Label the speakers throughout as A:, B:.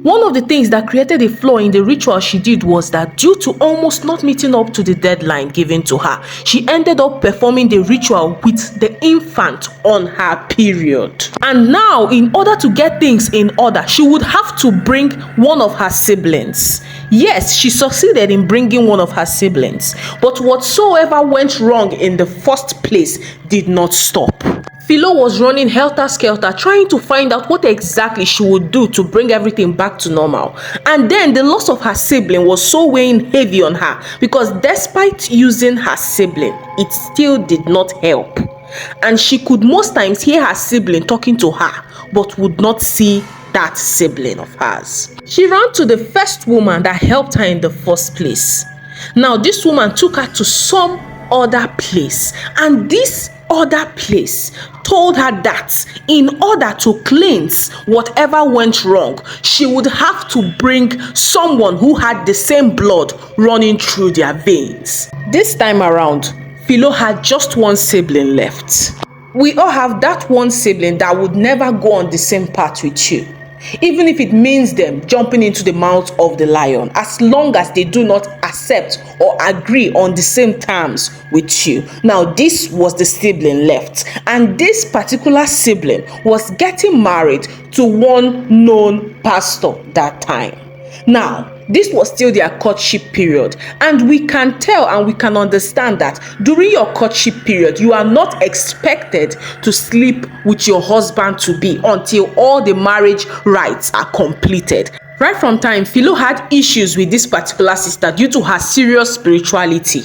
A: One of the things that created a flaw in the ritual she did was that due to almost not meeting up to the deadline given to her, she ended up performing the ritual with the infant on her period. And now, in order to get things in order, she would have to bring one of her siblings. Yes, she succeeded in bringing one of her siblings, but whatsoever went wrong in the first place did not stop. Philo was running helter-skelter, trying to find out what exactly she would do to bring everything back to normal. And then the loss of her sibling was so weighing heavy on her, because despite using her sibling, it still did not help. And she could most times hear her sibling talking to her, but would not see that sibling of hers. She ran to the first woman that helped her in the first place. Now, this woman took her to some other place, and this other place told her that in order to cleanse whatever went wrong, she would have to bring someone who had the same blood running through their veins. This time around, Philo had just one sibling left. We all have that one sibling that would never go on the same path with you, even if it means them jumping into the mouth of the lion, as long as they do not accept or agree on the same terms with you. Now, this was the sibling left, and this particular sibling was getting married to one known pastor that time. Now, this was still their courtship period, and we can tell and we can understand that during your courtship period, you are not expected to sleep with your husband-to-be until all the marriage rites are completed. Right from time, Philo had issues with this particular sister due to her serious spirituality.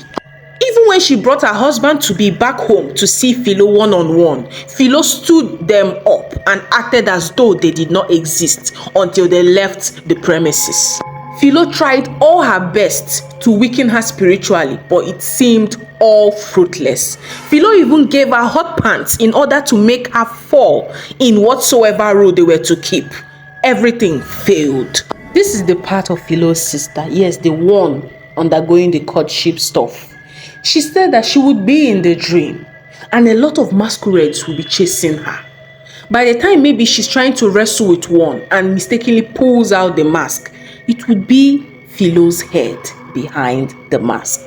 A: Even when she brought her husband-to-be back home to see Philo one-on-one, Philo stood them up and acted as though they did not exist until they left the premises. Philo tried all her best to weaken her spiritually, but it seemed all fruitless. Philo even gave her hot pants in order to make her fall in whatsoever role they were to keep. Everything failed. This is the part of Philo's sister, yes, the one undergoing the courtship stuff. She said that she would be in the dream, and a lot of masquerades will be chasing her. By the time maybe she's trying to wrestle with one and mistakenly pulls out the mask, it would be Philo's head behind the mask.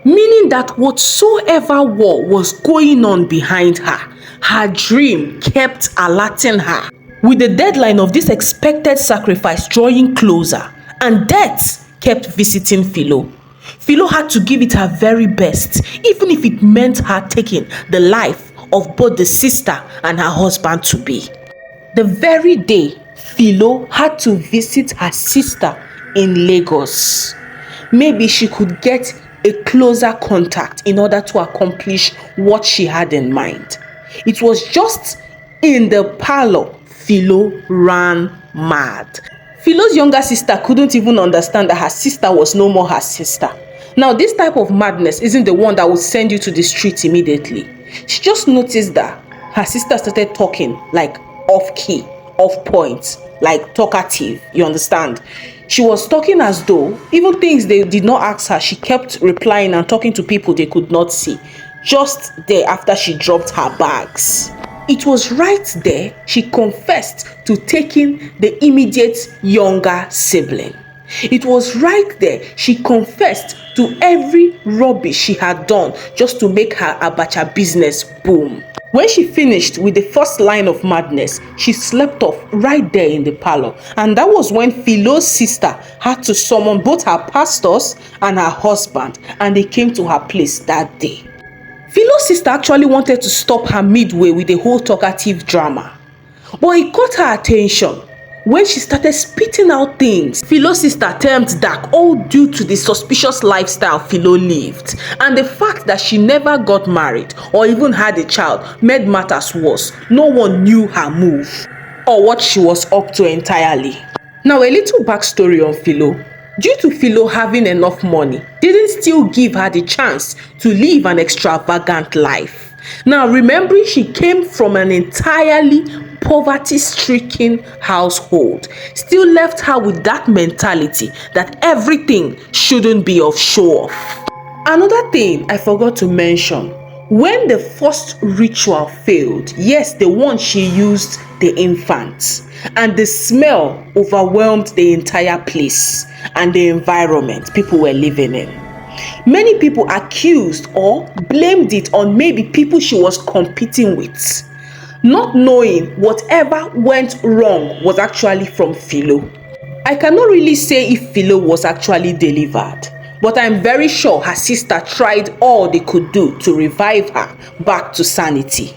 A: Meaning that whatsoever war was going on behind her, her dream kept alerting her, with the deadline of this expected sacrifice drawing closer, and death kept visiting Philo. Philo had to give it her very best, even if it meant her taking the life of both the sister and her husband-to-be. The very day Philo had to visit her sister in Lagos, maybe she could get a closer contact in order to accomplish what she had in mind. It was just in the parlor Philo ran mad. Philo's younger sister couldn't even understand that her sister was no more her sister. Now, this type of madness isn't the one that would send you to the streets immediately. She just noticed that her sister started talking like off key, off point, like talkative, you understand? She was talking as though even things they did not ask her, she kept replying and talking to people they could not see, just there after she dropped her bags. It was right there she confessed to taking the immediate younger sibling. It was right there she confessed to every rubbish she had done just to make her Abacha business boom. When she finished with the first line of madness, she slept off right there in the parlor. And that was when Philo's sister had to summon both her pastors and her husband, and they came to her place that day. Philo's sister actually wanted to stop her midway with the whole talkative drama, but it caught her attention when she started spitting out things Philo's sister termed dark, all due to the suspicious lifestyle Philo lived, and the fact that she never got married or even had a child made matters worse. No one knew her move or what she was up to entirely. Now, a little backstory on Philo. Due to Philo having enough money, didn't still give her the chance to live an extravagant life. Now, remembering she came from an entirely poverty-stricken household, still left her with that mentality that everything shouldn't be of show-off. Another thing I forgot to mention, when the first ritual failed, yes, the one she used the infants, and the smell overwhelmed the entire place and the environment people were living in. Many people accused or blamed it on maybe people she was competing with, not knowing whatever went wrong was actually from Philo. I cannot really say if Philo was actually delivered, but I'm very sure her sister tried all they could do to revive her back to sanity.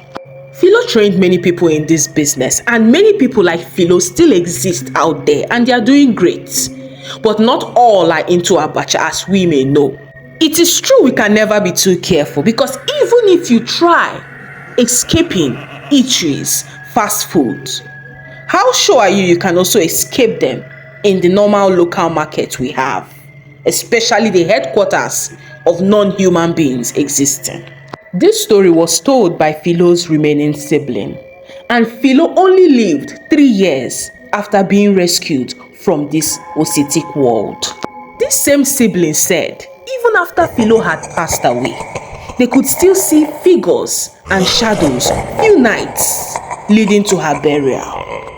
A: Philo trained many people in this business, and many people like Philo still exist out there and they are doing great. But not all are into Abacha, as we may know. It is true we can never be too careful, because even if you try escaping eateries, fast foods, how sure are you can also escape them in the normal local market we have, especially the headquarters of non-human beings existing? This story was told by Philo's remaining sibling, and Philo only lived 3 years after being rescued from this Ositic world. This same sibling said even after Philo had passed away, they could still see figures and shadows few nights leading to her burial.